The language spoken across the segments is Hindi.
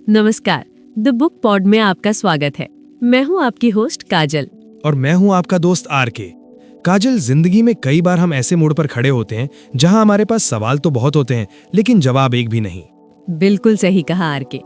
नमस्कार, द बुक पॉड में आपका स्वागत है। मैं हूं आपकी होस्ट काजल। और मैं हूं आपका दोस्त आर.के। काजल, जिंदगी में कई बार हम ऐसे मोड़ पर खड़े होते हैं जहां हमारे पास सवाल तो बहुत होते हैं लेकिन जवाब एक भी नहीं। बिल्कुल सही कहा आर.के।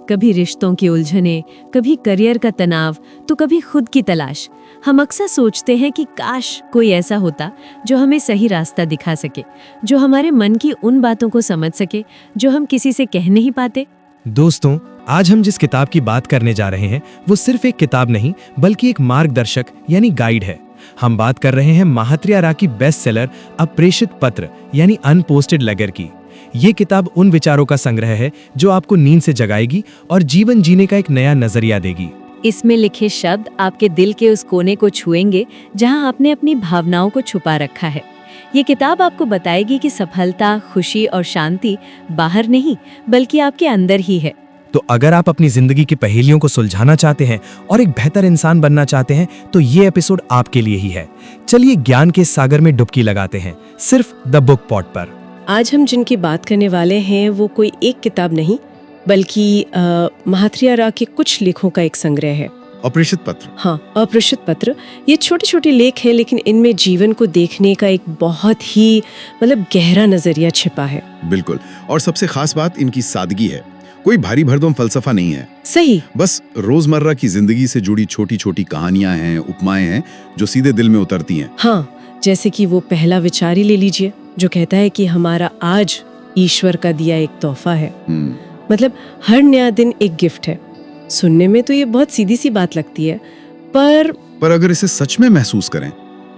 कभी रिश्तों की उलझने, कभी करियर का तनाव, तो कभी खुद की तलाश। हम अक्सर सोचते हैं कि काश कोई ऐसा होता जो हमें सही रास्ता दिखा सके, जो हमारे मन की उन बातों को समझ सके जो हम किसी से कह नहीं पाते। दोस्तों, आज हम जिस किताब की बात करने जा रहे हैं वो सिर्फ एक किताब नहीं बल्कि एक मार्गदर्शक यानी गाइड है। हम बात कर रहे हैं महात्रिया रा की बेस्ट सेलर अप्रेषित पत्र यानी अनपोस्टेड लेटर की। ये किताब उन विचारों का संग्रह है जो आपको नींद से जगाएगी और जीवन जीने का एक नया नजरिया देगी। इसमें लिखे शब्द आपके दिल के उस कोने को छुएंगे जहां आपने अपनी भावनाओं को छुपा रखा है। ये किताब आपको बताएगी कि सफलता, खुशी और शांति बाहर नहीं बल्कि आपके अंदर ही है। तो अगर आप अपनी जिंदगी की पहेलियों को सुलझाना चाहते हैं और एक बेहतर इंसान बनना चाहते हैं तो ये एपिसोड आपके लिए ही है। चलिए ज्ञान के सागर में डुबकी लगाते हैं, सिर्फ द बुक पॉड पर। आज हम जिनकी बात करने वाले हैं वो कोई एक किताब नहीं बल्कि महात्रिया रा के कुछ लेखों का एक संग्रह है। अप्रेषित पत्र। हाँ, अप्रेषित पत्र। ये छोटे छोटे लेख हैं लेकिन इनमें जीवन को देखने का एक बहुत ही गहरा नजरिया छिपा है। बिल्कुल, और सबसे खास बात इनकी सादगी है। कोई भारी भरदम फलसफा नहीं है। सही। बस रोजमर्रा की जिंदगी से जुड़ी छोटी छोटी कहानियां हैं, उपमाएं हैं जो सीधे दिल में उतरती हैं। हाँ, जैसे कि वो पहला विचार ही ले लीजिए जो कहता है कि हमारा आज ईश्वर का दिया एक तोहफा है। हर नया दिन एक गिफ्ट है। सुनने में तो ये बहुत सीधी सी बात लगती है, पर अगर इसे सच में महसूस करें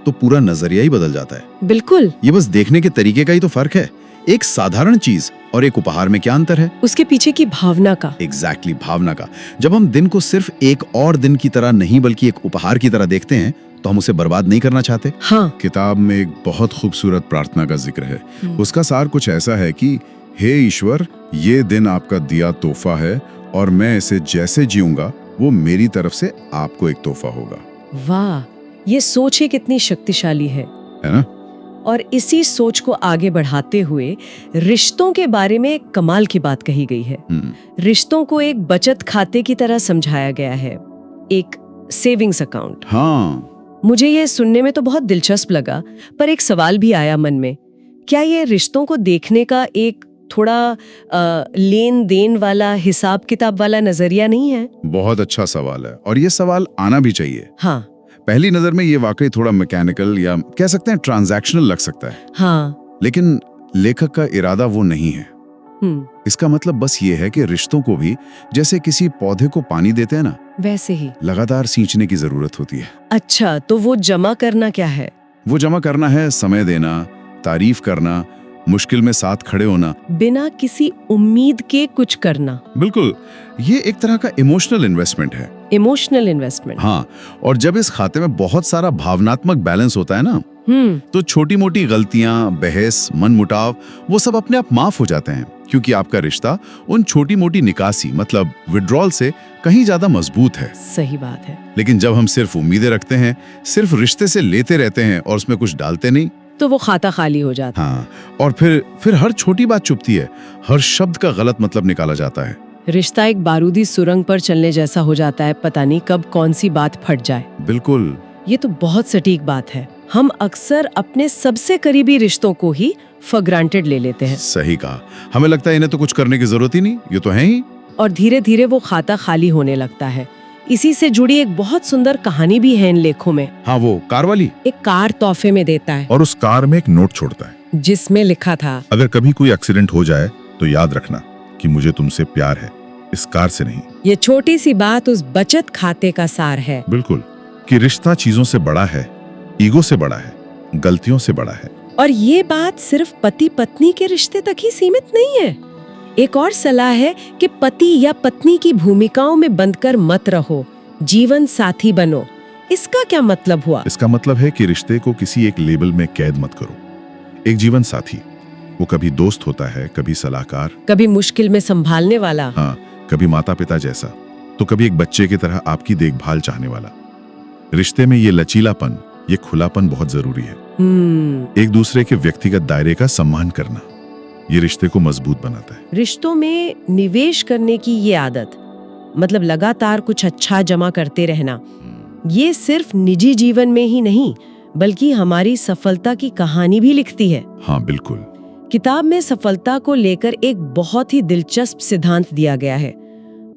तो पूरा नजरिया ही बदल जाता है। बिल्कुल। ये बस देखने के तरीके का ही तो फर्क है। एक साधारण चीज और एक उपहार में क्या अंतर है? उसके पीछे की भावना का। एग्जैक्टली, भावना का। जब हम दिन को सिर्फ एक और दिन की तरह नहीं बल्कि एक उपहार की तरह देखते हैं तो हम उसे बर्बाद नहीं करना चाहते। हाँ। किताब में एक बहुत खूबसूरत प्रार्थना का जिक्र है। उसका सार कुछ ऐसा है कि हे ईश्वर, ये दिन आपका दिया तोहफा है और मैं इसे जैसे जीऊंगा वो मेरी तरफ से आपको एक तोहफा होगा। वाह, ये सोच ही कितनी शक्तिशाली है ना? और इसी सोच को आगे बढ़ाते हुए रिश्तों के बारे में एक कमाल की बात कही गई है। रिश्तों को एक बचत खाते की तरह समझाया गया है, एक सेविंग्स अकाउंट। हाँ, मुझे ये सुनने में तो बहुत दिलचस्प लगा, पर एक सवाल भी आया मन में। क्या ये रिश्तों को देखने का एक थोड़ा लेन देन वाला, हिसाब किताब वाला नजरिया नहीं है? बहुत अच्छा सवाल है और ये सवाल आना भी चाहिए। हाँ। पहली नजर में ये वाकई थोड़ा मैकेनिकल या कह सकते हैं ट्रांजैक्शनल लग सकता है। हाँ। लेकिन लेखक का इरादा वो नहीं है। इसका मतलब बस ये है कि रिश्तों को भी जैसे किसी पौधे को पानी देते हैं ना, वैसे ही लगातार सींचने की जरूरत होती है। अच्छा, तो वो जमा करना क्या है? वो जमा करना है समय देना, तारीफ करना, मुश्किल में साथ खड़े होना, बिना किसी उम्मीद के कुछ करना। बिल्कुल, ये एक तरह का इमोशनल इन्वेस्टमेंट है। Emotional investment. हाँ, और जब इस खाते में बहुत सारा भावनात्मक बैलेंस होता है ना, तो छोटी मोटी गलतियां, बहस, मनमुटाव वो सब अपने आप माफ हो जाते हैं, क्योंकि आपका रिश्ता उन छोटी मोटी निकासी मतलब विड्रॉल से कहीं ज्यादा मजबूत है। सही बात है। लेकिन जब हम सिर्फ उम्मीदें रखते हैं, सिर्फ रिश्ते से लेते रहते हैं और उसमें कुछ डालते नहीं, तो वो खाता खाली हो जाता है। हाँ, और फिर हर छोटी बात चुभती है, हर शब्द का गलत मतलब निकाला जाता है। रिश्ता एक बारूदी सुरंग पर चलने जैसा हो जाता है, पता नहीं कब कौन सी बात फट जाए। बिल्कुल, ये तो बहुत सटीक बात है। हम अक्सर अपने सबसे करीबी रिश्तों को ही फॉर ग्रांटेड ले लेते हैं। सही कहा। हमें लगता है इन्हें तो कुछ करने की जरूरत ही नहीं, ये तो है ही। और धीरे धीरे वो खाता खाली होने लगता है। इसी से जुड़ी एक बहुत सुंदर कहानी भी है इन लेखों में। हाँ, वो कार वाली। एक कार तोहफे में देता है और उस कार में एक नोट छोड़ता है जिसमें लिखा था, अगर कभी कोई एक्सीडेंट हो जाए तो याद रखना कि मुझे तुमसे प्यार है, इस कार से नहीं। ये छोटी सी बात उस बचत खाते का सार है। बिल्कुल, कि रिश्ता चीजों से बड़ा है, ईगो से बड़ा है, गलतियों से बड़ा है। और ये बात सिर्फ पति पत्नी के रिश्ते तक ही सीमित नहीं है। एक और सलाह है कि पति या पत्नी की भूमिकाओं में बंधकर मत रहो, जीवन साथी बनो। इसका क्या मतलब हुआ? इसका मतलब है कि रिश्ते को किसी एक लेबल में कैद मत करो। एक जीवन साथी, वो कभी दोस्त होता है, कभी सलाहकार, कभी मुश्किल में संभालने वाला, हाँ, कभी माता पिता जैसा, तो कभी एक बच्चे की तरह आपकी देखभाल चाहने वाला। रिश्ते में ये लचीलापन, ये खुलापन बहुत जरूरी है। एक दूसरे के व्यक्तिगत दायरे का सम्मान करना, ये रिश्ते को मजबूत बनाता है। रिश्तों में निवेश करने की ये आदत मतलब लगातार कुछ अच्छा जमा करते रहना। ये सिर्फ निजी जीवन में ही नहीं बल्कि हमारी सफलता की कहानी भी लिखती है। हाँ बिल्कुल। किताब में सफलता को लेकर एक बहुत ही दिलचस्प सिद्धांत दिया गया है,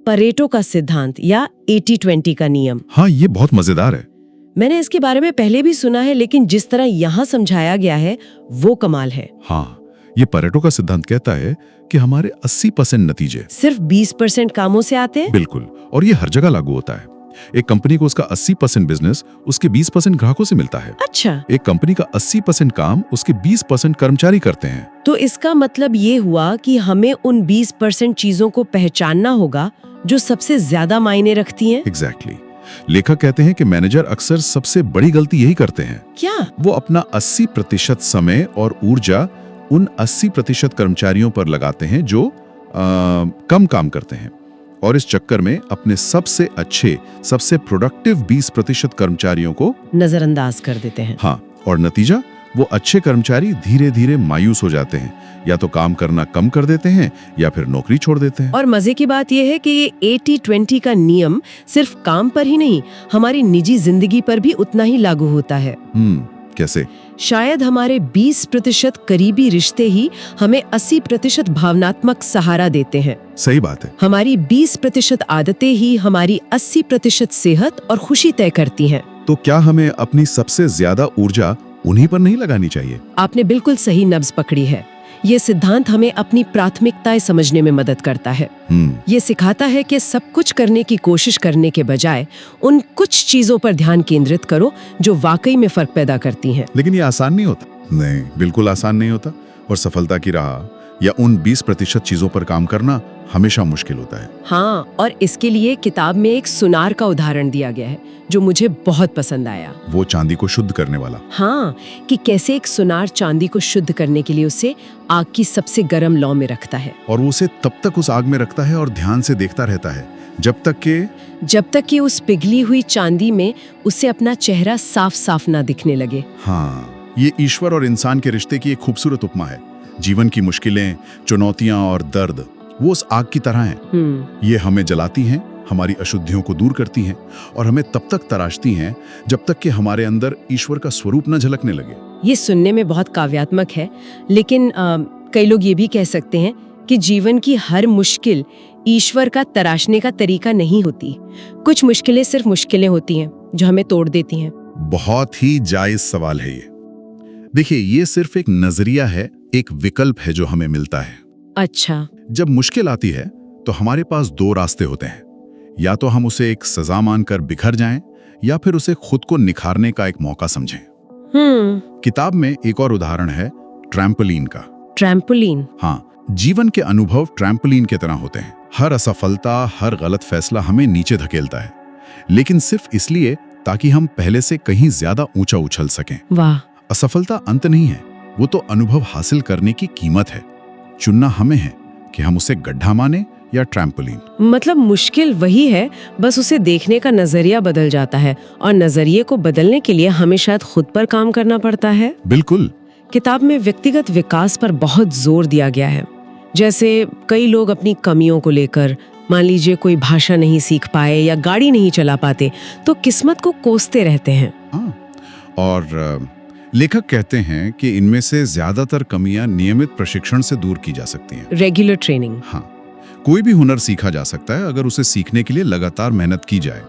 परेटो का सिद्धांत या 80-20 का नियम। हाँ, ये बहुत मजेदार है। मैंने इसके बारे में पहले भी सुना है, लेकिन जिस तरह यहाँ समझाया गया है वो कमाल है। हाँ, ये परेटो का सिद्धांत कहता है कि हमारे 80% नतीजे सिर्फ 20% कामों से आते हैं। बिल्कुल, और ये हर जगह लागू होता है। एक कंपनी को उसका 80% बिजनेस उसके 20% ग्राहकों से मिलता है। अच्छा, एक कंपनी का 80% काम उसके 20% कर्मचारी करते हैं। तो इसका मतलब ये हुआ कि हमें उन 20% चीजों को पहचानना होगा जो सबसे ज्यादा मायने रखती हैं। एग्जैक्टली। लेखक कहते हैं कि मैनेजर अक्सर सबसे बड़ी गलती यही करते हैं। क्या? वो अपना 80% समय और ऊर्जा उन 80% कर्मचारियों पर लगाते हैं जो कम काम करते हैं, और इस चक्कर में अपने सबसे अच्छे, सबसे प्रोडक्टिव 20% कर्मचारियों को नजरअंदाज कर देते हैं। हाँ, और नतीजा, वो अच्छे कर्मचारी धीरे धीरे मायूस हो जाते हैं, या तो काम करना कम कर देते हैं या फिर नौकरी छोड़ देते हैं। और मजे की बात यह है कि ये 80-20 का नियम सिर्फ काम पर ही नहीं, हमारी निजी जिंदगी पर भी उतना ही लागू होता है। कैसे? शायद हमारे 20% करीबी रिश्ते ही हमें 80% भावनात्मक सहारा देते हैं। सही बात है। हमारी 20% आदतें ही हमारी 80% सेहत और खुशी तय करती हैं। तो क्या हमें अपनी सबसे ज्यादा ऊर्जा उन्हीं पर नहीं लगानी चाहिए? आपने बिल्कुल सही नब्ज पकड़ी है। ये सिद्धांत हमें अपनी प्राथमिकताएं समझने में मदद करता है। ये सिखाता है कि सब कुछ करने की कोशिश करने के बजाय उन कुछ चीजों पर ध्यान केंद्रित करो जो वाकई में फर्क पैदा करती हैं। लेकिन ये आसान नहीं होता। नहीं, बिल्कुल आसान नहीं होता। और सफलता की राह या उन 20% चीजों पर काम करना हमेशा मुश्किल होता है। हाँ, और इसके लिए किताब में एक सुनार का उदाहरण दिया गया है जो मुझे बहुत पसंद आया। वो चांदी को शुद्ध करने वाला। हाँ, कि कैसे एक सुनार चांदी को शुद्ध करने के लिए उसे आग की सबसे गर्म लौ में रखता है, और वो उसे तब तक उस आग में रखता है और ध्यान से देखता रहता है जब तक कि उस पिघली हुई चांदी में उसे अपना चेहरा साफ साफ ना दिखने लगे। हाँ, ये ईश्वर और इंसान के रिश्ते की एक खूबसूरत उपमा है। जीवन की मुश्किलें, चुनौतियां और दर्द वो उस आग की तरह हैं। ये हमें जलाती हैं, हमारी अशुद्धियों को दूर करती हैं और हमें तब तक तराशती हैं जब तक कि हमारे अंदर ईश्वर का स्वरूप न झलकने लगे। ये सुनने में बहुत काव्यात्मक है, लेकिन कई लोग ये भी कह सकते हैं कि जीवन की हर मुश्किल ईश्वर का तराशने का तरीका नहीं होती। कुछ मुश्किलें सिर्फ मुश्किलें होती हैं जो हमें तोड़ देती हैं। बहुत ही जायज सवाल है ये। देखिए, ये सिर्फ एक नजरिया है, एक विकल्प है जो हमें मिलता है। अच्छा। जब मुश्किल आती है तो हमारे पास दो रास्ते होते हैं। या तो हम उसे एक सजा मानकर बिखर जाएं, या फिर उसे खुद को निखारने का एक मौका समझें। किताब में एक और उदाहरण है ट्रैम्पोलिन का। ट्रैम्पोलिन? हाँ, जीवन के अनुभव ट्रैम्पोलिन की तरह होते हैं। हर असफलता, हर गलत फैसला हमें नीचे धकेलता है, लेकिन सिर्फ इसलिए ताकि हम पहले से कहीं ज्यादा ऊंचा उछल सकें। वाह। असफलता अंत नहीं है, वो तो अनुभव हासिल करने की कीमत है। चुनना हमें है कि हम उसे गड्ढा माने या ट्रैम्पोलिन। मतलब मुश्किल वही है, बस उसे देखने का नजरिया बदल जाता है, और नजरिए को बदलने के लिए हमें शायद खुद पर काम करना पड़ता है। बिल्कुल। किताब में व्यक्तिगत विकास पर बहुत जोर दिया गया है। जैसे कई लोग अपनी कमियों को लेकर, मान लीजिए कोई भाषा नहीं सीख पाए या गाड़ी नहीं चला पाते, तो किस्मत को कोसते रहते हैं। और लेखक कहते हैं कि इनमें से ज्यादातर कमियां नियमित प्रशिक्षण से दूर की जा सकती हैं। Regular training. हाँ, कोई भी हुनर सीखा जा सकता है अगर उसे सीखने के लिए लगातार मेहनत की जाए।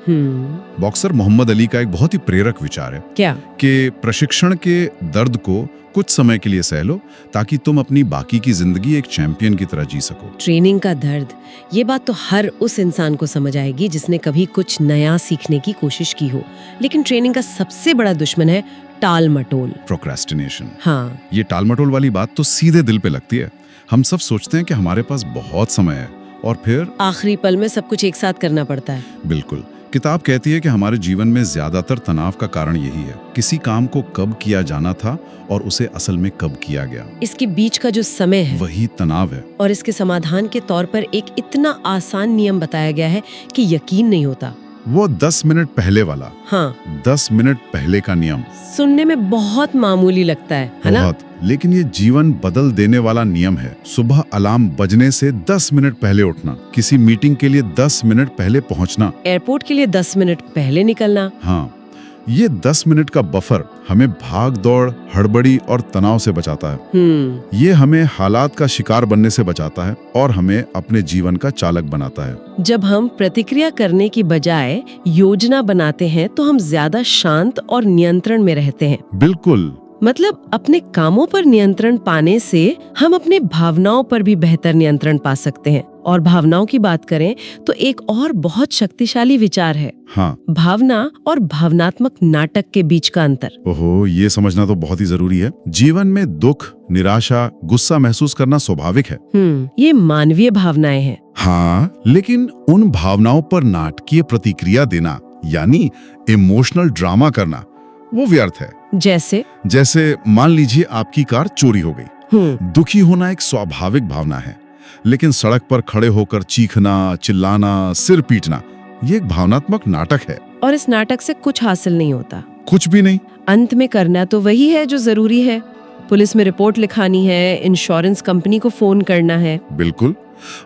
बॉक्सर मोहम्मद अली का एक बहुत ही प्रेरक विचार है क्या? कि प्रशिक्षण के दर्द को कुछ समय के लिए सह लो ताकि तुम अपनी बाकी की जिंदगी एक चैंपियन की तरह जी सको। ट्रेनिंग का दर्द, ये बात तो हर उस इंसान को समझ आएगी जिसने कभी कुछ नया सीखने की कोशिश की हो। लेकिन ट्रेनिंग का सबसे बड़ा दुश्मन है टाल मटोल, प्रोक्रेस्टिनेशन। हाँ, ये टाल मटोल वाली बात तो सीधे दिल पे लगती है। हम सब सोचते हैं कि हमारे पास बहुत समय है और फिर आखिरी पल में सब कुछ एक साथ करना पड़ता है। बिल्कुल। किताब कहती है कि हमारे जीवन में ज्यादातर तनाव का कारण यही है, किसी काम को कब किया जाना था और उसे असल में कब किया गया। इसके बीच का जो समय है वही तनाव है। और इसके समाधान के तौर पर एक इतना आसान नियम बताया गया है कि यकीन नहीं होता। वो 10 मिनट पहले वाला, हाँ, 10 मिनट पहले का नियम सुनने में बहुत मामूली लगता है ना? बहुत, लेकिन ये जीवन बदल देने वाला नियम है। सुबह अलार्म बजने से 10 मिनट पहले उठना, किसी मीटिंग के लिए 10 मिनट पहले पहुंचना, एयरपोर्ट के लिए 10 मिनट पहले निकलना। हाँ, ये 10 मिनट का बफर हमें भाग दौड़, हड़बड़ी और तनाव से बचाता है। ये हमें हालात का शिकार बनने से बचाता है और हमें अपने जीवन का चालक बनाता है। जब हम प्रतिक्रिया करने की बजाय योजना बनाते हैं तो हम ज्यादा शांत और नियंत्रण में रहते हैं। बिल्कुल। मतलब अपने कामों पर नियंत्रण पाने से हम अपने भावनाओं पर भी बेहतर नियंत्रण पा सकते हैं। और भावनाओं की बात करें तो एक और बहुत शक्तिशाली विचार है, हाँ, भावना और भावनात्मक नाटक के बीच का अंतर। ओहो, ये समझना तो बहुत ही जरूरी है। जीवन में दुख, निराशा, गुस्सा महसूस करना स्वाभाविक है। ये मानवीय भावनाएं हैं। हाँ, लेकिन उन भावनाओं पर नाटकीय प्रतिक्रिया देना यानी इमोशनल ड्रामा करना वो व्यर्थ है। जैसे मान लीजिए आपकी कार चोरी हो गई। दुखी होना एक स्वाभाविक भावना है, लेकिन सड़क पर खड़े होकर चीखना, चिल्लाना, सिर पीटना ये एक भावनात्मक नाटक है। और इस नाटक से कुछ हासिल नहीं होता, कुछ भी नहीं। अंत में करना तो वही है जो जरूरी है। पुलिस में रिपोर्ट लिखानी है, इंश्योरेंस कंपनी को फोन करना है। बिल्कुल।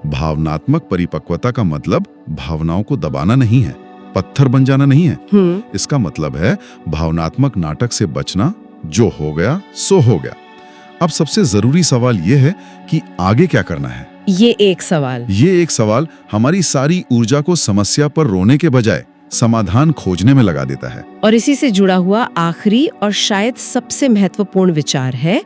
भावनात्मक परिपक्वता का मतलब भावनाओं को दबाना नहीं है, पत्थर बन जाना नहीं है। इसका मतलब है भावनात्मक नाटक से बचना। जो हो गया सो हो गया। अब सबसे जरूरी सवाल ये है कि आगे क्या करना है। ये एक सवाल हमारी सारी ऊर्जा को समस्या पर रोने के बजाय समाधान खोजने में लगा देता है। और इसी से जुड़ा हुआ आखिरी और शायद सबसे महत्वपूर्ण विचार है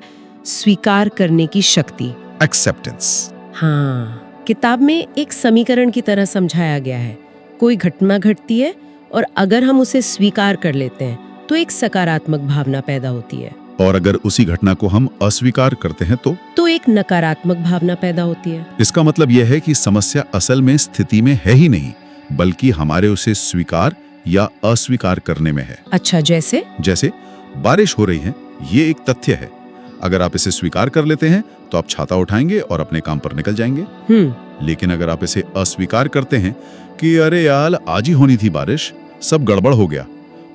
स्वीकार करने की शक्ति, एक्सेप्टेंस। हाँ, किताब में एक समीकरण की तरह समझाया गया है। कोई घटना घटती है और अगर हम उसे स्वीकार कर लेते हैं तो एक सकारात्मक भावना पैदा होती है, और अगर उसी घटना को हम अस्वीकार करते हैं तो एक नकारात्मक भावना पैदा होती है। इसका मतलब यह है कि समस्या असल में स्थिति में है ही नहीं, बल्कि हमारे उसे स्वीकार या अस्वीकार करने में है। अच्छा, जैसे बारिश हो रही है, ये एक तथ्य है। अगर आप इसे स्वीकार कर लेते हैं तो आप छाता उठाएंगे और अपने काम पर निकल जाएंगे। लेकिन अगर आप इसे अस्वीकार करते हैं कि अरे यार आज ही होनी थी बारिश, सब गड़बड़ हो गया,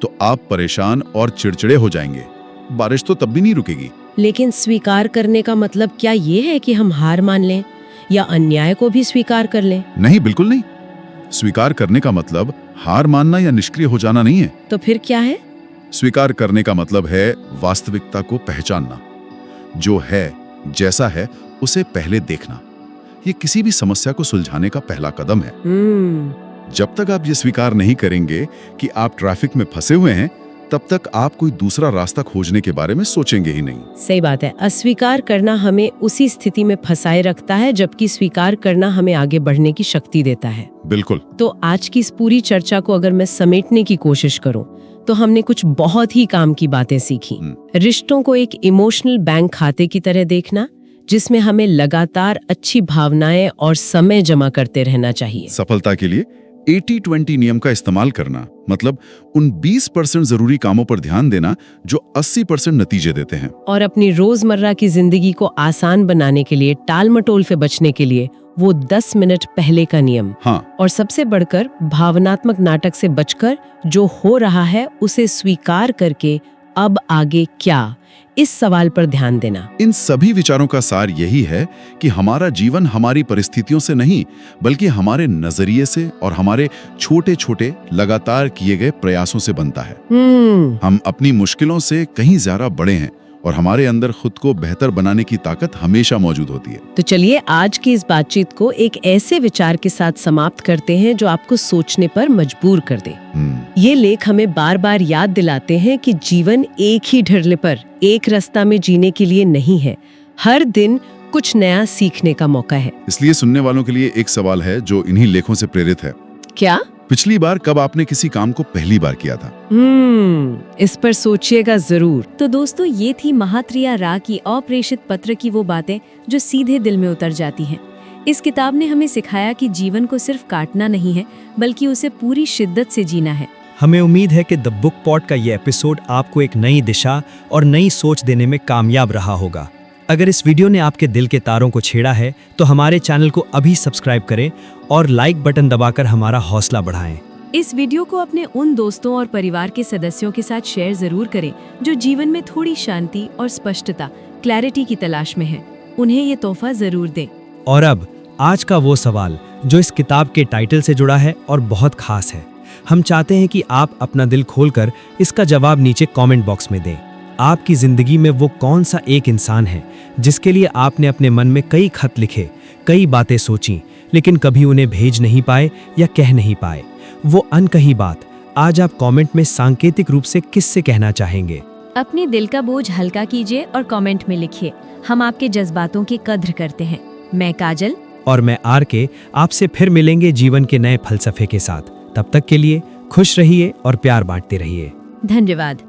तो आप परेशान और चिड़चिड़े हो जाएंगे। बारिश तो तब भी नहीं रुकेगी। लेकिन स्वीकार करने का मतलब क्या ये है कि हम हार मान लें या अन्याय को भी स्वीकार कर लें? नहीं, बिल्कुल नहीं। स्वीकार करने का मतलब हार मानना या निष्क्रिय हो जाना नहीं है। तो फिर क्या है? स्वीकार करने का मतलब है वास्तविकता को पहचानना। जो है, जैसा है, उसे पहले देखना। ये किसी भी समस्या को सुलझाने का पहला कदम है। जब तक आप ये स्वीकार नहीं करेंगे कि आप ट्रैफिक में फंसे हुए हैं, तब तक आप कोई दूसरा रास्ता खोजने के बारे में सोचेंगे ही नहीं। सही बात है। अस्वीकार करना हमें उसी स्थिति में फंसाए रखता है, जबकि स्वीकार करना हमें आगे बढ़ने की शक्ति देता है। बिल्कुल। तो आज की इस पूरी चर्चा को अगर मैं समेटने की कोशिश करूं, तो हमने कुछ बहुत ही काम की बातें सीखी। रिश्तों को एक इमोशनल बैंक खाते की तरह देखना, जिसमें हमें लगातार अच्छी भावनाएं और समय जमा करते रहना चाहिए। सफलता के लिए 80-20 नियम का इस्तेमाल करना, मतलब उन 20% जरूरी कामों पर ध्यान देना जो 80% नतीजे देते हैं। और अपनी रोजमर्रा की जिंदगी को आसान बनाने के लिए, टाल मटोल से बचने के लिए वो 10 मिनट पहले का नियम। हाँ। और सबसे बढ़कर भावनात्मक नाटक से बचकर जो हो रहा है उसे स्वीकार करके अब आगे क्या, इस सवाल पर ध्यान देना। इन सभी विचारों का सार यही है कि हमारा जीवन हमारी परिस्थितियों से नहीं, बल्कि हमारे नजरिए से और हमारे छोटे छोटे लगातार किए गए प्रयासों से बनता है। हम अपनी मुश्किलों से कहीं ज्यादा बड़े हैं और हमारे अंदर खुद को बेहतर बनाने की ताकत हमेशा मौजूद होती है। तो चलिए आज की इस बातचीत को एक ऐसे विचार के साथ समाप्त करते हैं जो आपको सोचने पर मजबूर कर दे। ये लेख हमें बार बार याद दिलाते हैं कि जीवन एक ही ढर्ले पर, एक रास्ता में जीने के लिए नहीं है। हर दिन कुछ नया सीखने का मौका है। इसलिए सुनने वालों के लिए एक सवाल है जो इन्हीं लेखों से प्रेरित है। क्या? पिछली बार कब आपने किसी काम को पहली बार किया था? इस पर सोचिएगा जरूर। तो दोस्तों, ये थी महात्रिया रा की अप्रेषित पत्र की वो बातें जो सीधे दिल में उतर जाती हैं। इस किताब ने हमें सिखाया कि जीवन को सिर्फ काटना नहीं है, बल्कि उसे पूरी शिद्दत से जीना है। हमें उम्मीद है कि द बुक पॉट का ये एपिसोड आपको एक नई दिशा और नई सोच देने में कामयाब रहा होगा। अगर इस वीडियो ने आपके दिल के तारों को छेड़ा है तो हमारे चैनल को अभी सब्सक्राइब करें और लाइक बटन दबाकर हमारा हौसला बढ़ाएं। इस वीडियो को अपने उन दोस्तों और परिवार के सदस्यों के साथ शेयर जरूर करें जो जीवन में थोड़ी शांति और स्पष्टता, क्लैरिटी की तलाश में हैं। उन्हें ये तोहफा जरूर दें। और अब आज का वो सवाल जो इस किताब के टाइटल से जुड़ा है और बहुत खास है। हम चाहते हैं कि आप अपना दिल खोलकर इसका जवाब नीचे कमेंट बॉक्स में दें। आपकी जिंदगी में वो कौन सा एक इंसान है जिसके लिए आपने अपने मन में कई खत लिखे, कई बातें सोची, लेकिन कभी उन्हें भेज नहीं पाए या कह नहीं पाए। वो अनकही बात आज आप कमेंट में सांकेतिक रूप से किससे कहना चाहेंगे? अपने दिल का बोझ हल्का कीजिए और कमेंट में लिखिए। हम आपके जज्बातों की कद्र करते हैं। मैं काजल और मैं RK आपसे फिर मिलेंगे जीवन के नए फलसफे के साथ। तब तक के लिए खुश रहिए और प्यार बांटते रहिए। धन्यवाद।